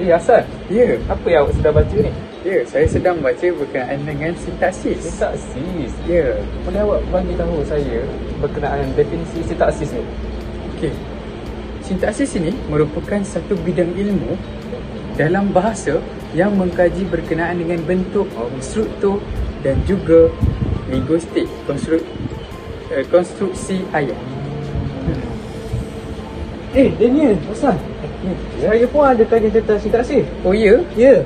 Hasan. Ya. Apa yang awak sedang baca ni? Ya, saya sedang baca berkenaan dengan sintaksis. Sintaksis. Ya. Boleh awak bagi tahu saya berkenaan definisi sintaksis ni? Okey. Sintaksis ini merupakan satu bidang ilmu dalam bahasa yang mengkaji berkenaan dengan bentuk, struktur dan juga linguistik, konstruksi ayat. Daniel, Hasan. Saya pun ada kajian tentang sintaksis. Oh ya? Ya.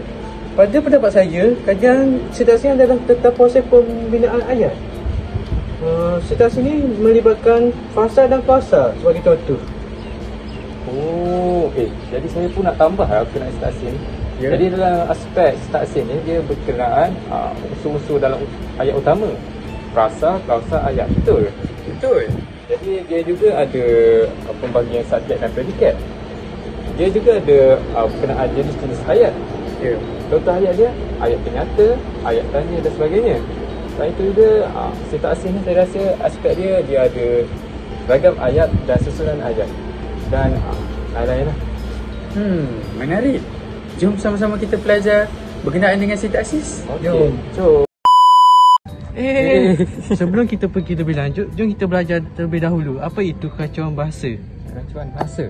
Pada pendapat saya, kajian sintaksis adalah tentang proses pembinaan ayat. Sintaksis ini melibatkan fasa dan klausa sebagai contoh. Oh, jadi saya pun nak tambah lah berkenaan sintaksis ni. Ya. Jadi dalam aspek sintaksis ni, dia berkenaan unsur-unsur dalam ayat utama. Frasa, klausa, ayat. Betul? Betul. Jadi dia juga ada pembagian subjek dan predikat. Dia juga ada berkenaan jenis-jenis ayat. Ya. Contoh ayat dia, ayat penyata, ayat tanya dan sebagainya. Selain itu juga, sintaksis ni saya rasa aspek dia ada ragam ayat dan susunan ayat. Dan lain-lain lah. Menarik. Jom sama-sama kita belajar berkenaan dengan sintaksis. Okey, jom. Sebelum kita pergi lebih lanjut, jom kita belajar terlebih dahulu apa itu kekacauan bahasa. Kekacauan bahasa.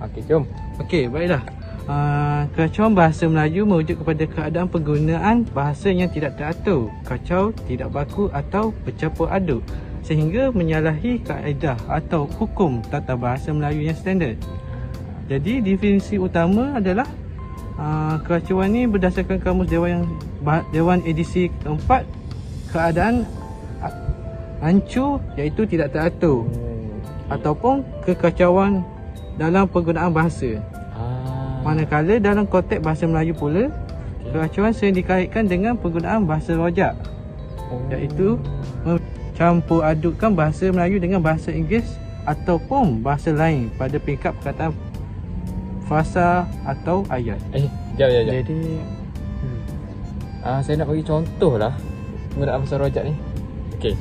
Okey, jom. Okey, baiklah. Kekacauan bahasa Melayu merujuk kepada keadaan penggunaan bahasa yang tidak teratur, kacau, tidak baku atau bercampur aduk sehingga menyalahi kaedah atau hukum tata bahasa Melayu yang standard. Jadi definisi utama adalah kekacauan ni berdasarkan Kamus Dewan edisi keempat, keadaan hancur iaitu tidak teratur ataupun kekacauan dalam penggunaan bahasa. Manakala dalam konteks bahasa Melayu pula, kekacauan sering dikaitkan dengan penggunaan bahasa rojak, iaitu mencampur adukkan bahasa Melayu dengan bahasa Inggeris ataupun bahasa lain pada peringkat perkataan frasa atau ayat. Jap. Jadi saya nak bagi contoh lah penggunaan bahasa rojak ni. Okey,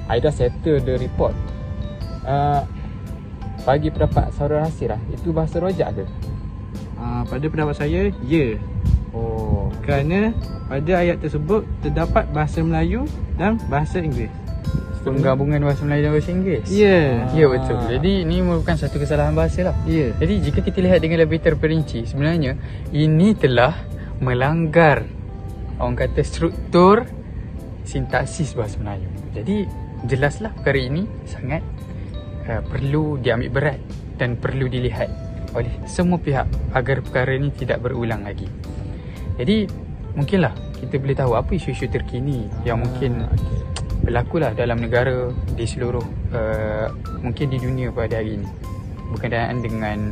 I dah settle the report. Bagi pendapat saudara Hasir lah, itu bahasa rojak ke? pada pendapat saya, ya. Kerana pada ayat tersebut terdapat bahasa Melayu dan bahasa Inggeris. Penggabungan bahasa Melayu dan bahasa Inggeris. Ya. Ya, betul. Jadi ini merupakan satu kesalahan bahasa lah. Ya. Jadi jika kita lihat dengan lebih terperinci, sebenarnya ini telah melanggar, orang kata, struktur sintaksis bahasa Melayu. Jadi jelaslah perkara ini sangat perlu diambil berat dan perlu dilihat oleh semua pihak agar perkara ini tidak berulang lagi. Jadi mungkinlah kita boleh tahu apa isu-isu terkini yang mungkin berlakulah dalam negara, di seluruh mungkin di dunia pada hari ini berkenaan dengan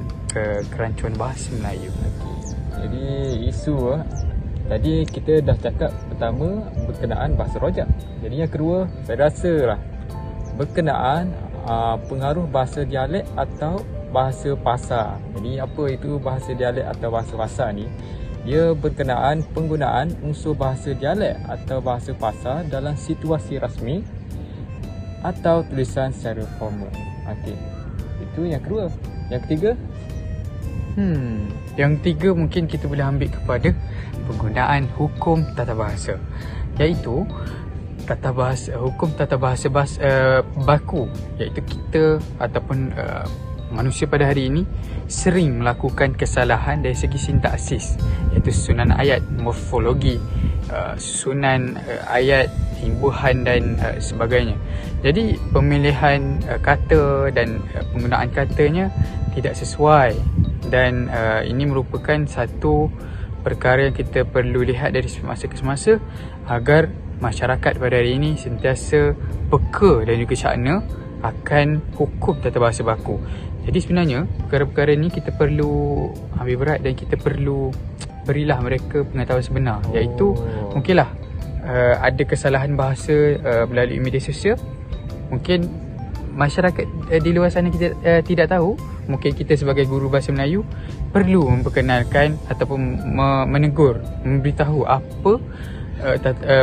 kerancuan bahasa Melayu. Jadi isu tadi kita dah cakap pertama berkenaan bahasa rojak. Jadi yang kedua saya rasa lah berkenaan pengaruh bahasa dialek atau bahasa pasar. Jadi apa itu bahasa dialek atau bahasa pasar ni? Dia berkenaan penggunaan unsur bahasa dialek atau bahasa pasar dalam situasi rasmi atau tulisan secara formal. Okey. Itu yang kedua. Yang ketiga? Yang ketiga mungkin kita boleh ambil kepada penggunaan hukum tata bahasa, iaitu hukum tata bahasa baku, iaitu kita ataupun manusia pada hari ini sering melakukan kesalahan dari segi sintaksis, iaitu susunan ayat, morfologi, susunan ayat, imbuhan dan sebagainya. Jadi pemilihan kata dan penggunaan katanya tidak sesuai, dan ini merupakan satu perkara yang kita perlu lihat dari semasa ke semasa agar masyarakat pada hari ini sentiasa peka dan juga syakna akan hukum tata bahasa baku. Jadi sebenarnya perkara-perkara ni kita perlu ambil berat dan kita perlu berilah mereka pengetahuan sebenar, iaitu mungkinlah ada kesalahan bahasa melalui media sosial. Mungkin masyarakat di luar sana kita tidak tahu. Mungkin kita sebagai guru bahasa Melayu perlu memperkenalkan ataupun menegur, memberitahu apa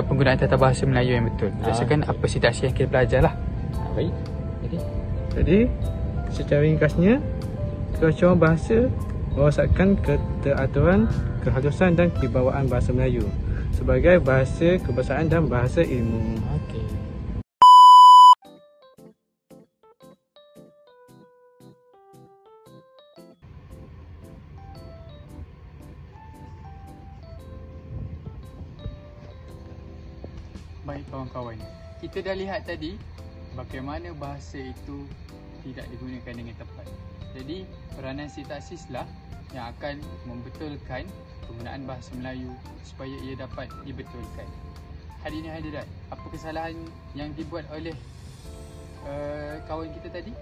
penggunaan tata bahasa Melayu yang betul berdasarkan apa situasi yang kita belajar lah. Baik. Jadi secara ringkasnya, kekacauan bahasa merosakkan keteraturan, kehalusan dan kewibawaan bahasa Melayu sebagai bahasa kebahasaan dan bahasa ilmu. Okey. Baik kawan-kawan, kita dah lihat tadi bagaimana bahasa itu tidak digunakan dengan tepat. Jadi peranan sintaksis lah yang akan membetulkan penggunaan bahasa Melayu supaya ia dapat dibetulkan. Hadirin hadirat, apa kesalahan yang dibuat oleh kawan kita tadi?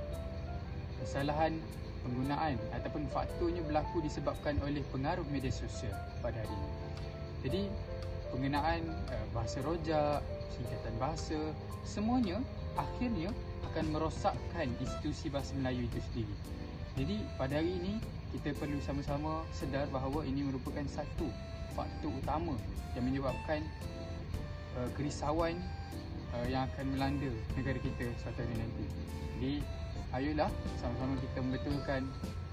Kesalahan penggunaan ataupun faktornya berlaku disebabkan oleh pengaruh media sosial pada hari ini. Jadi penggunaan bahasa rojak, singkatan bahasa, semuanya akhirnya akan merosakkan institusi bahasa Melayu itu sendiri. Jadi pada hari ini kita perlu sama-sama sedar bahawa ini merupakan satu faktor utama yang menyebabkan kerisauan yang akan melanda negara kita suatu hari nanti. Jadi ayolah sama-sama kita membetulkan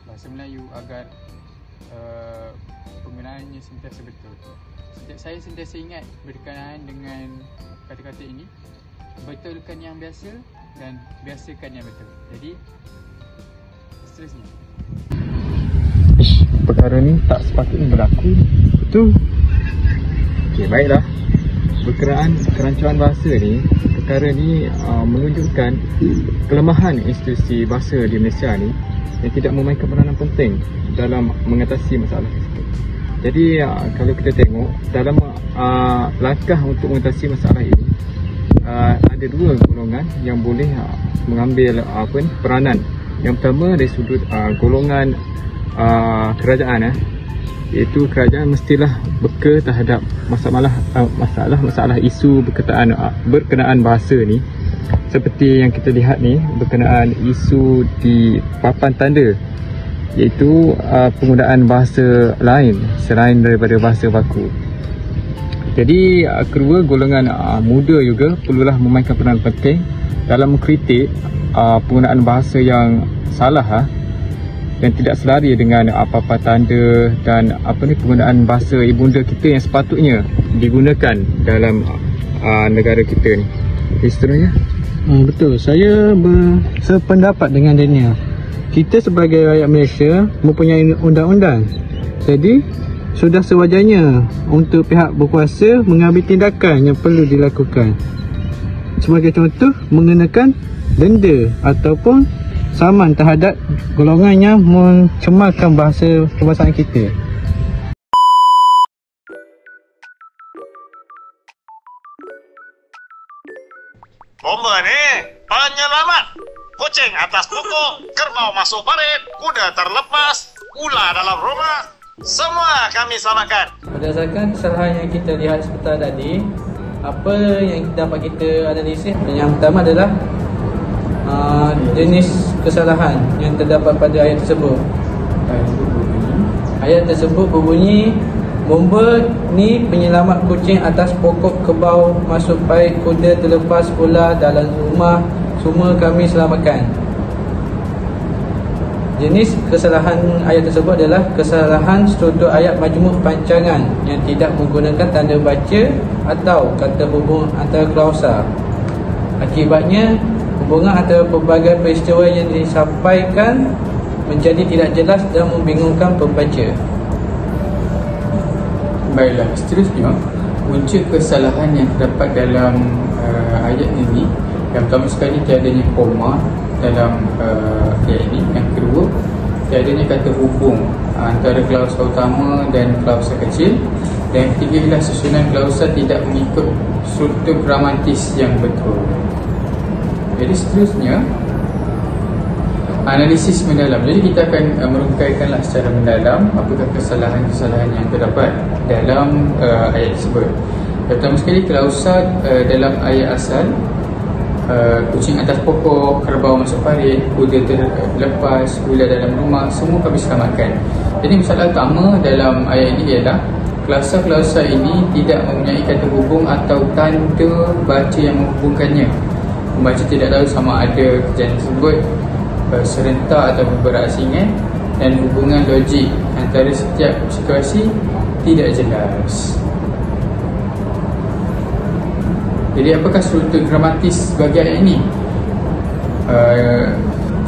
bahasa Melayu agar penggunaannya sentiasa betul. Saya sentiasa ingat berkenaan dengan kata-kata ini, betulkan yang biasa dan biasakan yang betul. Jadi seterusnya, perkara ni tak sepatutnya berlaku. Betul. Okey, baiklah. Berkenaan kerancangan bahasa ni, perkara ni menunjukkan kelemahan institusi bahasa di Malaysia ni yang tidak memainkan peranan penting dalam mengatasi masalah tersebut. Jadi kalau kita tengok dalam langkah untuk mengatasi masalah ini, ada dua golongan yang boleh mengambil peranan. Yang pertama dari sudut golongan kerajaan, iaitu kerajaan mestilah beka terhadap masalah isu berkenaan bahasa ni, seperti yang kita lihat ni berkenaan isu di papan tanda, iaitu penggunaan bahasa lain selain daripada bahasa baku. Jadi kedua golongan muda juga perlulah memainkan peranan penting dalam mengkritik penggunaan bahasa yang salah, yang tidak selari dengan apa-apa tanda dan penggunaan bahasa ibunda kita yang sepatutnya digunakan dalam negara kita ni. Seterusnya. Betul, saya bersependapat dengan Daniel. Kita sebagai rakyat Malaysia mempunyai undang-undang. Jadi sudah sewajarnya untuk pihak berkuasa mengambil tindakan yang perlu dilakukan. Sebagai contoh, mengenakan denda ataupun saman terhadap golongan yang mencemarkan bahasa kebahasaan kita. Bomba ni, penyelamat. Kucing atas pokok, kerbau masuk parit, kuda terlepas, ular dalam rumah. Semua kami selamatkan. Berdasarkan kesalahan yang kita lihat sebentar tadi, apa yang dapat kita analisis? Yang pertama adalah jenis kesalahan yang terdapat pada ayat tersebut. Ayat tersebut berbunyi, bomba ni penyelamat kucing atas pokok, kerbau masuk parit, kuda terlepas, ular dalam rumah, semua kami selamatkan. Jenis kesalahan ayat tersebut adalah kesalahan struktur ayat majmuk pancangan yang tidak menggunakan tanda baca atau kata hubung antara klausa. Akibatnya, hubungan antara pelbagai peristiwa yang disampaikan menjadi tidak jelas dan membingungkan pembaca. baiklah, seterusnya punca kesalahan yang terdapat dalam ayat ini. Yang pertama sekali, tiadanya koma dalam ayat ini. Yang kedua, tiadanya kata hubung antara klausa utama dan klausa kecil. Dan yang ketiga ialah susunan klausa tidak mengikut struktur gramatis yang betul. Jadi seterusnya, analisis mendalam. Jadi kita akan merungkaikanlah secara mendalam apakah kesalahan-kesalahan yang terdapat dalam ayat tersebut. Pertama sekali, klausa dalam ayat asal, kucing atas pokok, kerbau masuk parit, kuda terlepas, ular dalam rumah, semua kami selamatkan. Jadi masalah utama dalam ayat ini ialah klausa-klausa ini tidak mempunyai kata hubung atau tanda baca yang menghubungkannya. Pembaca tidak tahu sama ada kejadian tersebut serentak atau berasingan, dan hubungan logik antara setiap situasi tidak jelas. Jadi apakah struktur gramatis bagi ayat ini?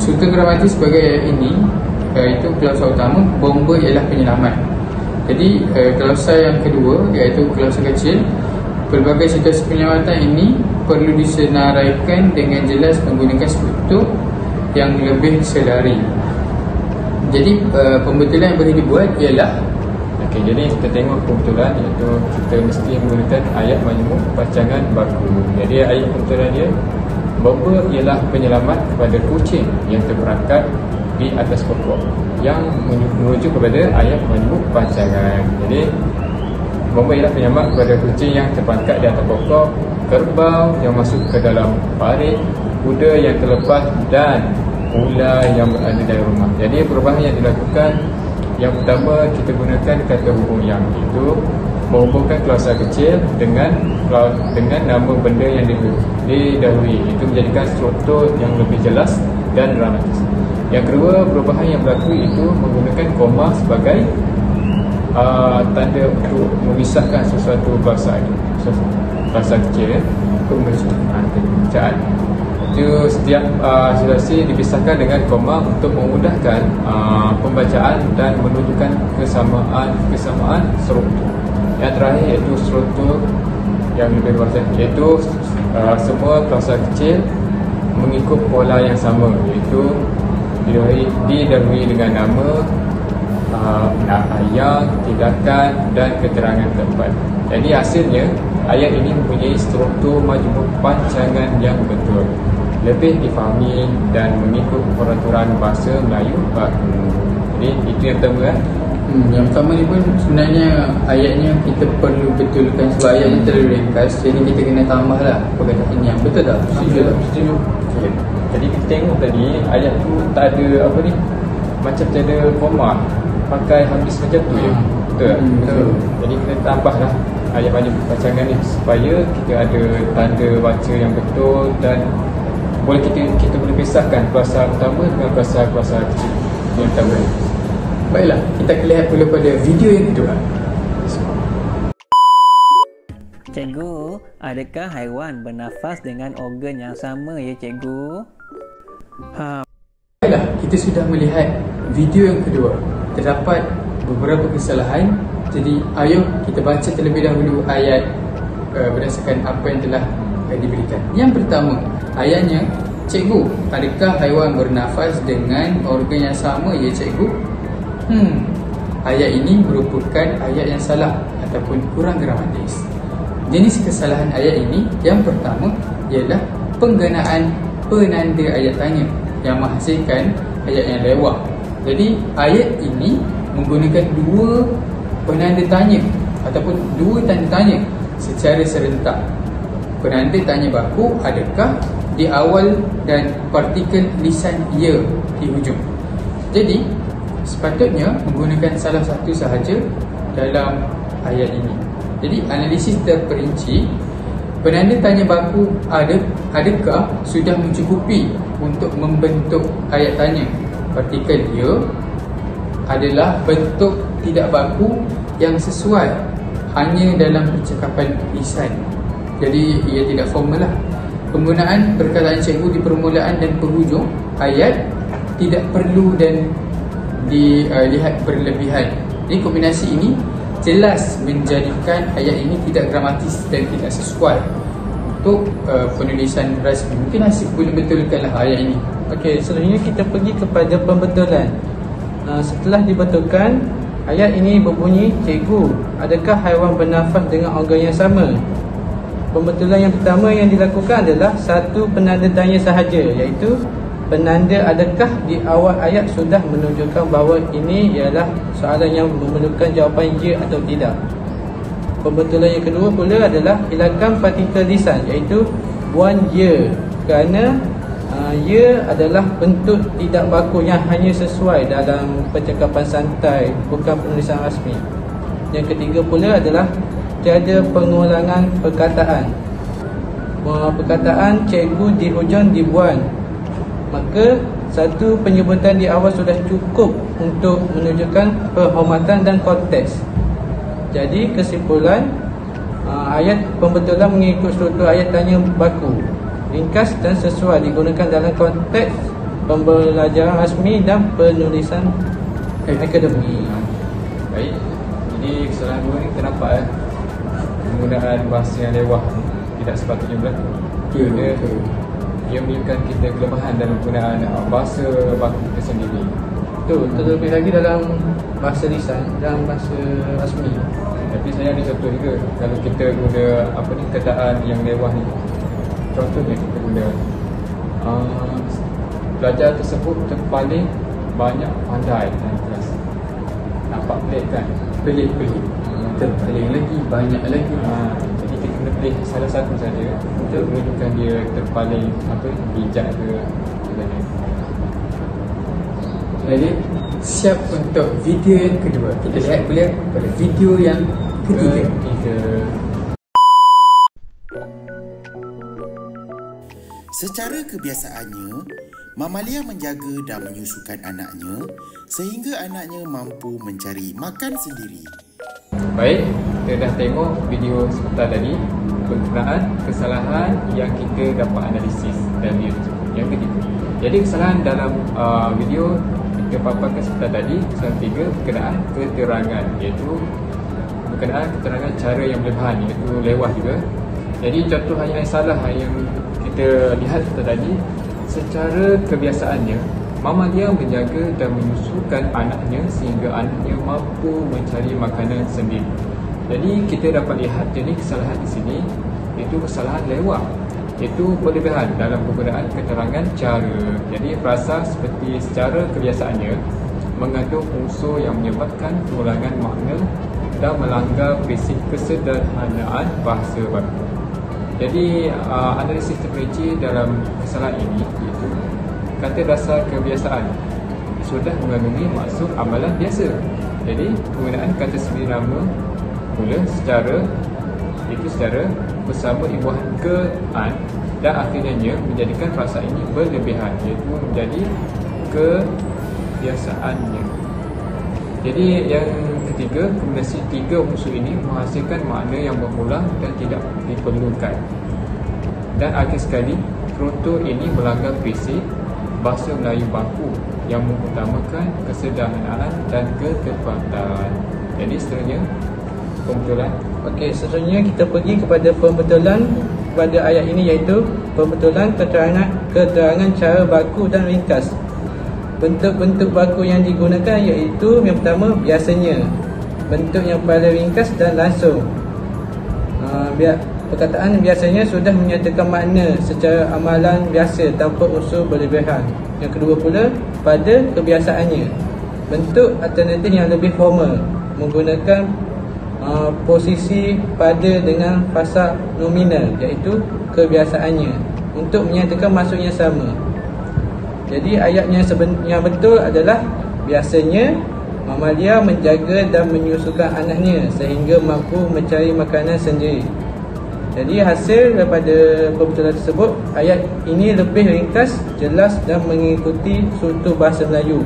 Struktur gramatis bagi ayat ini iaitu klausa utama, bomba ialah penyelamat. Jadi klausa yang kedua iaitu klausa kecil, pelbagai situasi penyelamatan ini perlu disenaraikan dengan jelas menggunakan struktur yang lebih sedari. Jadi pembetulan yang boleh dibuat ialah jadi kita tengok pembetulan, iaitu kita mesti menggunakan ayat majmuk pancangan baku. Jadi ayat pembetulan dia, bomba ialah penyelamat kepada kucing yang terperangkap di atas pokok, yang menuju kepada ayat majmuk pancangan. Jadi bomba ialah penyelamat kepada kucing yang terperangkap di atas pokok, kerbau yang masuk ke dalam parit, kuda yang terlepas dan ular yang berada dalam rumah. Jadi perubahan yang dilakukan, yang pertama kita gunakan kata hubung yang, itu menghubungkan klausa kecil dengan nama benda yang didahului. Itu menjadikan struktur yang lebih jelas dan dramatis. Yang kedua, perubahan yang berlaku itu menggunakan koma sebagai tanda untuk memisahkan sesuatu klausa kecil untuk pembacaan. Itu setiap situasi dipisahkan dengan koma untuk memudahkan pembacaan dan menunjukkan kesamaan struktur. Yang terakhir iaitu struktur yang lebih luas, iaitu semua klausa kecil mengikut pola yang sama, iaitu didahului dengan nama, ayat, tindakan dan keterangan tempat. Jadi hasilnya ayat ini mempunyai struktur majmuk pancangan yang betul, lebih difahami dan mengikut peraturan bahasa Melayu baku. Jadi itu yang pertama kan. Yang pertama ni pun sebenarnya ayatnya kita perlu betulkan sebab ayatnya terlalu ringkas. Jadi kita kena tambah lah perkataan yang betul tak? Setuju tak? Setuju. Okay. Jadi kita tengok tadi ayat tu tak ada apa ni, macam tak ada koma, pakai habis macam tu je. Betul tak? Betul. Jadi kita tambahlah ayat banyak pancangan ni supaya kita ada tanda baca yang betul dan boleh kita boleh pisahkan klausa utama dengan klausa kecil yang pertama. Baiklah, kita lihat dulu pada video yang kedua. Cikgu, adakah haiwan bernafas dengan organ yang sama ya cikgu? Baiklah, kita sudah melihat video yang kedua. Terdapat beberapa kesalahan. Jadi ayo kita baca terlebih dahulu ayat berdasarkan apa yang telah diberikan. Yang pertama, ayatnya, cikgu, adakah haiwan bernafas dengan organ yang sama ya cikgu? Ayat ini merupakan ayat yang salah ataupun kurang gramatis. Jenis kesalahan ayat ini, yang pertama ialah penggunaan penanda ayat tanya yang menghasilkan ayat yang lewat. Jadi ayat ini menggunakan dua penanda tanya ataupun dua tanda tanya secara serentak. Penanda tanya baku adakah di awal dan partikel lisan ya di hujung. Jadi sepatutnya menggunakan salah satu sahaja dalam ayat ini. Jadi analisis terperinci, penanda tanya baku adakah sudah mencukupi untuk membentuk ayat tanya. Partikel ya adalah bentuk tidak baku yang sesuai hanya dalam percakapan lisan. Jadi ia tidak formal lah. Penggunaan perkataan cikgu di permulaan dan penghujung ayat tidak perlu dan dilihat berlebihan. Jadi kombinasi ini jelas menjadikan ayat ini tidak gramatis dan tidak sesuai untuk penulisan rasmi. Mungkin Hasif boleh betulkanlah ayat ini. Okey, selanjutnya kita pergi kepada pembetulan. Setelah dibetulkan, ayat ini berbunyi, cikgu, adakah haiwan bernafas dengan organ yang sama? Pembetulan yang pertama yang dilakukan adalah satu penanda tanya sahaja, iaitu penanda adakah di awal ayat sudah menunjukkan bahawa ini ialah soalan yang memerlukan jawapan ya atau tidak. Pembetulan yang kedua pula adalah hilangkan partikel lisan, iaitu buang ya, kerana ya adalah bentuk tidak baku yang hanya sesuai dalam percakapan santai, bukan penulisan rasmi. Yang ketiga pula adalah tiada pengulangan perkataan. Perkataan cikgu di hujung dibuang, maka satu penyebutan di awal sudah cukup untuk menunjukkan penghormatan dan konteks. Jadi kesimpulan, ayat pembetulan mengikut struktur ayat tanya baku, ringkas dan sesuai, digunakan dalam konteks pembelajaran rasmi dan penulisan akademik. Baik, jadi kesalahan dua ni kita nampak penggunaan bahasa yang lewah tidak sepatutnya berlaku. Dia menunjukkan kita kelemahan dalam penggunaan bahasa baku kita sendiri. Betul, terlebih lagi dalam bahasa lisan dan bahasa rasmi. Tapi saya ada contoh juga, kalau kita guna kataan yang lewah ni. Contohnya kita guna pelajar tersebut terpaling banyak pandai dalam kelas. Nampak pelik kan? Pelik. Terpaling lagi, banyak lagi. Jadi kita kena pilih salah satu saja untuk menunjukkan dia terpaling bijak ke sebagainya. Jadi siap untuk video yang kedua. Kita lihat pula pada video yang ketiga. Secara kebiasaannya, Mamalia menjaga dan menyusukan anaknya sehingga anaknya mampu mencari makan sendiri. Baik, kita dah tengok video sebentar tadi berkenaan kesalahan yang kita dapat analisis dan yang ketiga. Jadi kesalahan dalam video kita paparkan sebentar tadi, kesalahan tiga berkenaan keterangan, iaitu berkenaan keterangan cara yang berlebihan, iaitu lewah juga. Jadi contoh yang salah yang kita lihat sebentar tadi, secara kebiasaannya Mamalia menjaga dan menyusukan anaknya sehingga anaknya mampu mencari makanan sendiri. Jadi kita dapat lihat jadi kesalahan di sini itu kesalahan lewah, iaitu berlebihan dalam penggunaan keterangan cara. Jadi frasa seperti secara kebiasaannya mengandung unsur yang menyebabkan pengulangan makna dan melanggar prinsip kesederhanaan bahasa baku. Jadi analisis terperinci dalam kesalahan ini iaitu kata dasar kebiasaan sudah mengandungi maksud amalan biasa. Jadi penggunaan kata sendiri nama mula secara bersama imbuhan ke-an dan akhirnya menjadikan frasa ini berlebihan, iaitu menjadi kebiasaannya. Jadi yang ketiga, kombinasi tiga unsur ini menghasilkan makna yang berulang dan tidak diperlukan. Dan akhir sekali, struktur ini melanggar prinsip bahasa Melayu baku yang mengutamakan kesederhanaan dan ketepatan. Jadi seterusnya pembetulan. Okey, seterusnya kita pergi kepada pembetulan pada ayat ini, iaitu pembetulan keterangan cara baku dan ringkas. Bentuk-bentuk baku yang digunakan iaitu yang pertama biasanya, bentuk yang paling ringkas dan langsung. Perkataan biasanya sudah menyatakan makna secara amalan biasa tanpa unsur berlebihan. Yang kedua pula, pada kebiasaannya, bentuk alternatif yang lebih formal menggunakan posisi pada dengan fasa nominal, iaitu kebiasaannya, untuk menyatakan maksud yang sama. Jadi ayatnya yang betul adalah biasanya Mamalia menjaga dan menyusukan anaknya sehingga mampu mencari makanan sendiri. Jadi hasil daripada pembetulan tersebut, ayat ini lebih ringkas, jelas dan mengikuti struktur bahasa Melayu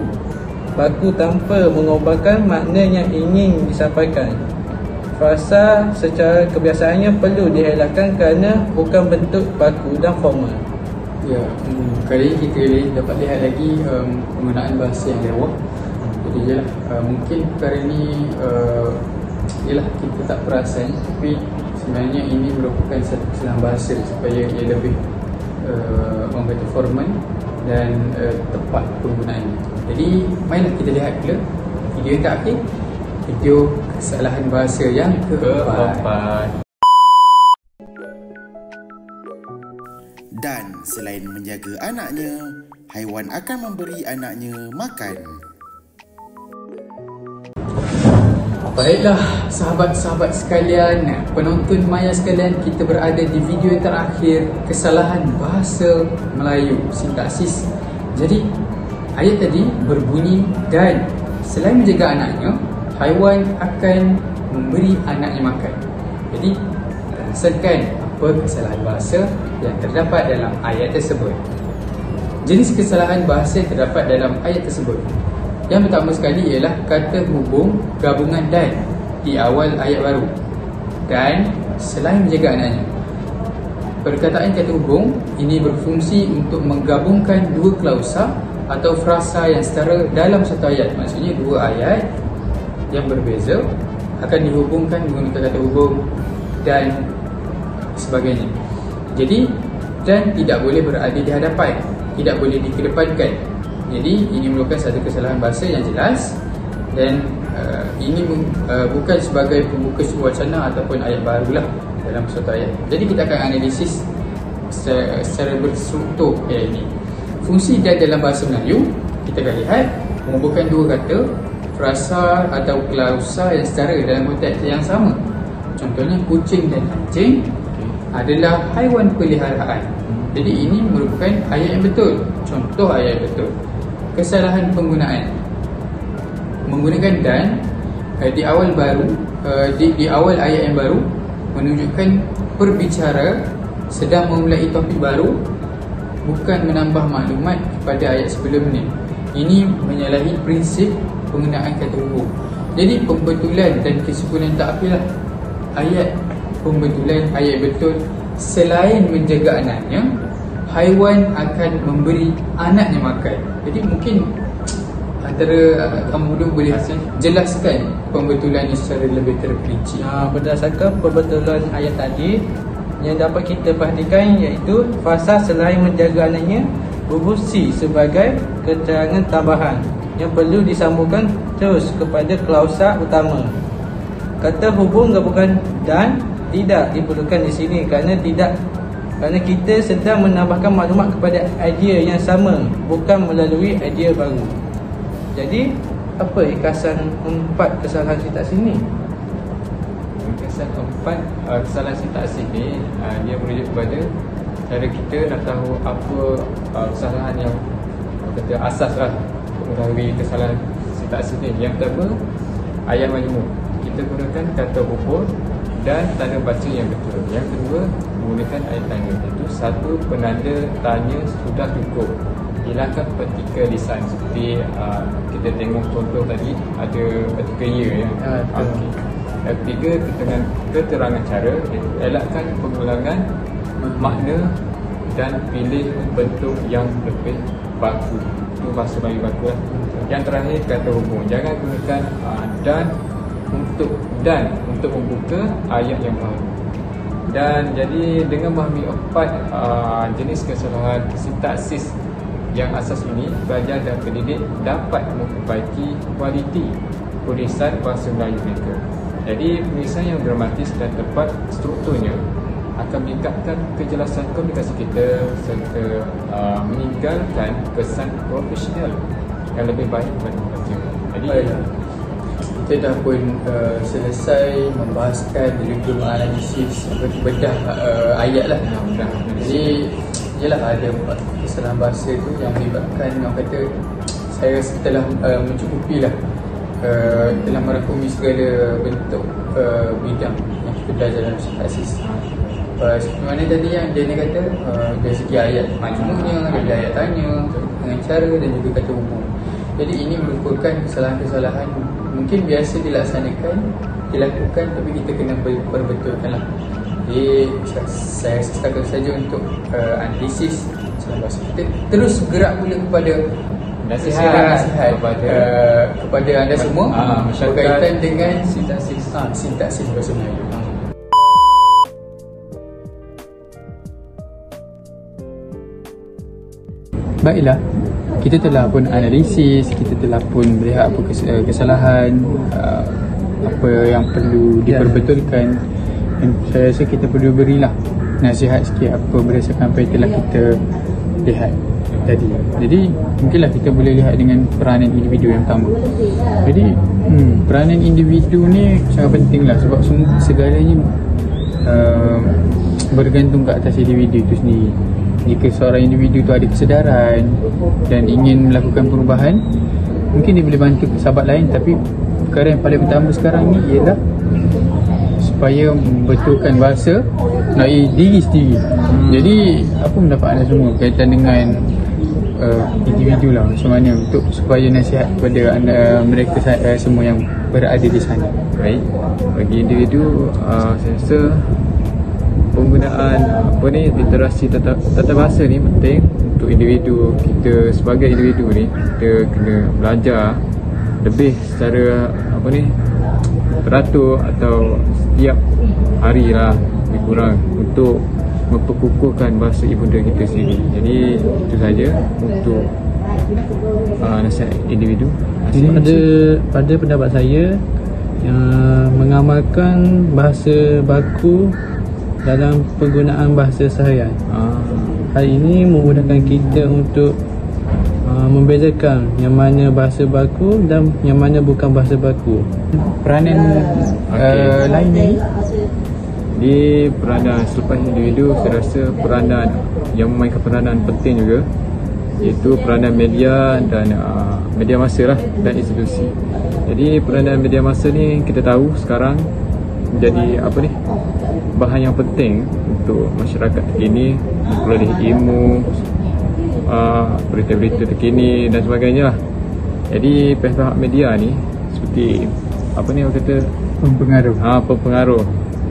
baku tanpa mengubahkan makna yang ingin disampaikan. Frasa secara kebiasaannya perlu dielakkan kerana bukan bentuk baku dan formal. Ya, kali ini kita dapat lihat lagi penggunaan bahasa yang lewah. Jadi jelah, mungkin perkara ini kita tak perasan, tapi sebenarnya ini merupakan satu kesalahan bahasa supaya ia lebih orang kata formal dan tepat penggunaannya. Jadi mainlah kita lihat pula video terakhir, video kesalahan bahasa yang keempat. Dan selain menjaga anaknya, haiwan akan memberi anaknya makan. Baiklah sahabat-sahabat sekalian, penonton Maya sekalian, kita berada di video terakhir kesalahan bahasa Melayu sintaksis. Jadi ayat tadi berbunyi dan selain menjaga anaknya, haiwan akan memberi anaknya makan. Jadi rasakan apa kesalahan bahasa yang terdapat dalam ayat tersebut. jenis kesalahan bahasa yang terdapat dalam ayat tersebut. Yang pertama sekali ialah kata hubung gabungan dan di awal ayat baru. Dan selain menjaga anaknya. Perkataan kata hubung ini berfungsi untuk menggabungkan dua klausa atau frasa yang setara dalam satu ayat. Maksudnya dua ayat yang berbeza akan dihubungkan menggunakan kata hubung dan sebagainya. Jadi dan tidak boleh berada di hadapan, tidak boleh dikedepankan. Jadi ini merupakan satu kesalahan bahasa yang jelas dan ini bukan sebagai pembuka wacana ataupun ayat barulah dalam suatu ayat. Jadi kita akan analisis secara berstruktur ayat ini. Fungsi dan dalam bahasa Melayu, kita akan lihat menghubungkan dua kata, frasa atau klausa yang setara dalam konteks yang sama. Contohnya kucing dan anjing adalah haiwan peliharaan. Jadi ini merupakan ayat yang betul. Contoh ayat yang betul. Kesalahan penggunaan menggunakan dan di awal baru di awal ayat yang baru menunjukkan perbicara sedang memulai topik baru, bukan menambah maklumat kepada ayat sebelumnya. Ini menyalahi prinsip penggunaan kata hubung. Jadi pembetulan dan kesimpulan takfilah ayat pembetulan ayat betul. Selain menjaga anaknya, haiwan akan memberi anaknya makan. Jadi mungkin antara kamu dulu boleh jelaskan pembetulan ini secara lebih terperinci. Berdasarkan pembetulan ayat tadi, yang dapat kita perhatikan iaitu fasa selain menjaga anaknya berfungsi sebagai keterangan tambahan yang perlu disambungkan terus kepada klausa utama. Kata hubung gabungan dan tidak diperlukan di sini kerana kita sedang menambahkan maklumat kepada idea yang sama, bukan melalui idea baru. Jadi apa ikasan 4 kesalahan sintaks ini? Ringkasan 4 kesalahan sintaks ini dia merujuk kepada cara kita nak tahu apa kesalahan yang kata asas lah untuk mengetahui kesalahan sintaks ini. Yang pertama, ayat majmuk, kita gunakan kata hubung dan tanda baca yang betul. Yang kedua, menggunakan ayat tanya, iaitu satu penanda tanya sudah cukup, hilangkan petikel lisan. Seperti kita tengok contoh tadi ada petikel ya. Okay. Yang ketiga, keterangan cara, elakkan pengulangan makna dan pilih bentuk yang lebih baku. Itu bahasa Melayu baku lah. Yang terakhir, kata hubung, jangan gunakan dan untuk membuka ayat yang baru. Dan jadi dengan memahami 4 jenis kesalahan sintaksis yang asas ini, pelajar dan pendidik dapat memperbaiki kualiti tulisan bahasa Melayu mereka. Jadi tulisan yang dramatis dan tepat strukturnya akan meningkatkan kejelasan komunikasi kita serta meninggalkan kesan profesional yang lebih baik kepada pembaca. Jadi kita dah pun selesai membahaskan review analisis bedah ayat lah. Jadi ialah ada kesalahan bahasa tu yang menyebabkan orang kata saya rasa telah mencukupi lah, telah merangkumi segala bentuk bidang yang kita belajar dalam sintaksis. Seperti mana tadi yang dia kata dari segi ayat majmuknya, dari ayat tanya, dengan cara dan juga kata hubung. Jadi ini merupakan kesalahan-kesalahan mungkin biasa dilakukan tapi kita kena perbetulkan lah. Jadi saya setakat saja untuk analisis kesalahan bahasa. Kita terus bergerak pula kepada nasihat kepada anda semua berkaitan dengan sintaksis bahasa Melayu. Baiklah, kita telah pun analisis, kita telah pun melihat apa kesalahan, apa yang perlu diperbetulkan. Dan saya rasa kita perlu berilah nasihat sikit apa berdasarkan apa yang telah kita lihat tadi. Jadi mungkinlah kita boleh lihat dengan peranan individu yang pertama. Jadi peranan individu ni sangat penting lah, sebab segalanya bergantung ke atas individu itu sendiri. Jika seorang individu tu ada kesedaran dan ingin melakukan perubahan, mungkin dia boleh bantu sahabat lain. Tapi perkara yang paling utama sekarang ni ialah supaya membetulkan bahasa melalui diri sendiri. Jadi apa pendapat anda semua berkaitan dengan individu lah, macam mana untuk supaya nasihat kepada mereka semua yang berada di sana. Baik, bagi individu saya rasa penggunaan literasi tata bahasa ni penting untuk individu. Kita sebagai individu ni kita kena belajar lebih secara teratur atau setiap hari lah lebih kurang untuk memperkukuhkan bahasa ibunda kita sendiri. Jadi itu saja untuk nasihat individu. Pada pendapat saya, mengamalkan bahasa baku dalam penggunaan bahasa seharian. Hal ini memudahkan kita untuk membezakan yang mana bahasa baku dan yang mana bukan bahasa baku. Peranan lain ni di peranan selepas individu, saya rasa peranan yang memainkan peranan penting juga, iaitu peranan media dan media massa lah, dan institusi. Jadi peranan media massa ni kita tahu sekarang menjadi bahan yang penting untuk masyarakat terkini memperoleh ilmu, berita-berita terkini dan sebagainya lah. Jadi pihak media ni seperti orang kata pempengaruh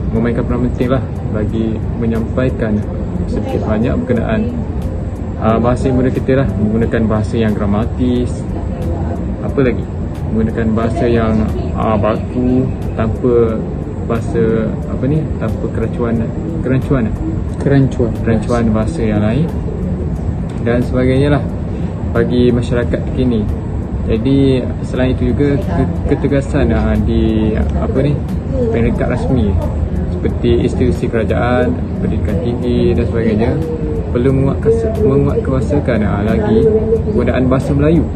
memainkan peranan penting lah bagi menyampaikan sedikit banyak berkenaan bahasa ibunda kita lah, menggunakan bahasa yang gramatis, menggunakan bahasa yang baku, tanpa bahasa tanpa kerancuan bahasa yang lain dan sebagainya lah bagi masyarakat kini. Jadi selain itu juga ketegasan di peringkat rasmi seperti institusi kerajaan, pendidikan tinggi dan sebagainya perlu menguatkuasakan lagi penggunaan bahasa Melayu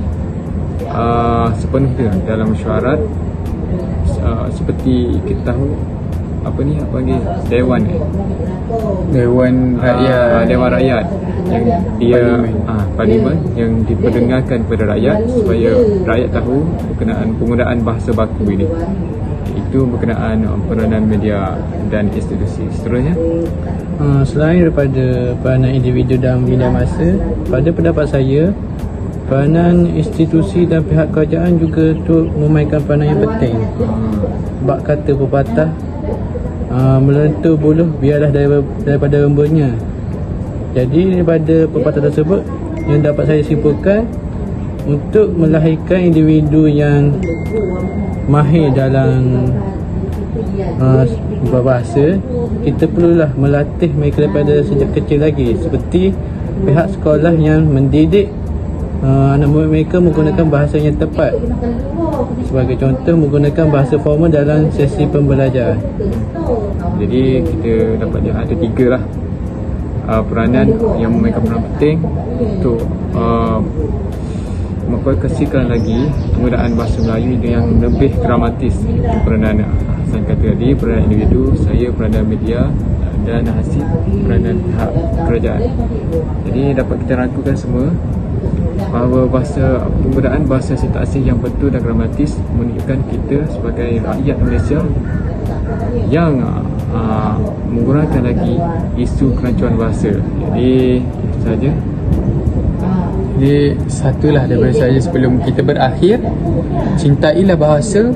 sepenuhnya dalam mesyuarat. Seperti kita tahu Dewan Rakyat yang dia parlimen yang diperdengarkan kepada rakyat supaya rakyat tahu berkenaan penggunaan bahasa baku ini. Itu berkenaan peranan media dan institusi. Seterusnya, selain daripada peranan individu dalam bidang masa, pada pendapat saya, peranan institusi dan pihak kerajaan juga turut memainkan peranan yang penting. Bak kata pepatah, melentur buluh biarlah daripada rembanya. Jadi daripada pepatah tersebut yang dapat saya simpulkan, untuk melahirkan individu yang mahir dalam berbahasa, kita perlulah melatih mereka daripada sejak kecil lagi. Seperti pihak sekolah yang mendidik anak murid mereka menggunakan bahasa yang tepat. Sebagai contoh, menggunakan bahasa formal dalam sesi pembelajaran. Jadi kita dapat lihat ada 3 lah peranan yang memainkan peranan penting untuk memperkasihkan lagi penggunaan bahasa Melayu yang lebih gramatis. Peranan saya kata tadi, peranan individu, saya peranan media dan Hasib peranan pihak kerajaan. Jadi dapat kita rangkukan semua bahawa penggunaan bahasa sintaksis yang betul dan gramatis menunjukkan kita sebagai rakyat Malaysia yang mengurangkan lagi isu kerancuan bahasa. Jadi itu saja. Jadi satulah daripada saya sebelum kita berakhir, cintailah bahasa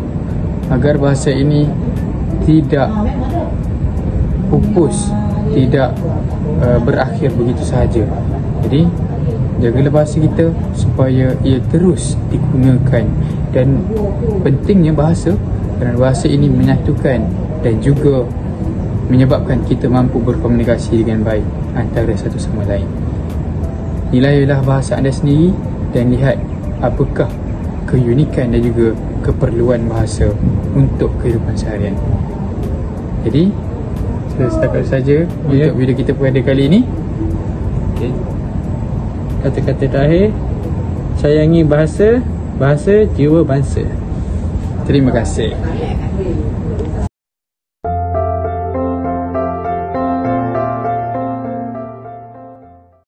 agar bahasa ini tidak pupus, tidak berakhir begitu sahaja. Jadi jagalah bahasa kita supaya ia terus digunakan. Dan pentingnya bahasa, kerana bahasa ini menyatukan dan juga menyebabkan kita mampu berkomunikasi dengan baik antara satu sama lain. Nilailah bahasa anda sendiri dan lihat apakah keunikan dan juga keperluan bahasa untuk kehidupan seharian. Jadi setakat saja untuk video kita pada kali ini. Okay. Kata-kata terakhir, sayangi bahasa, bahasa jiwa bangsa. Terima kasih.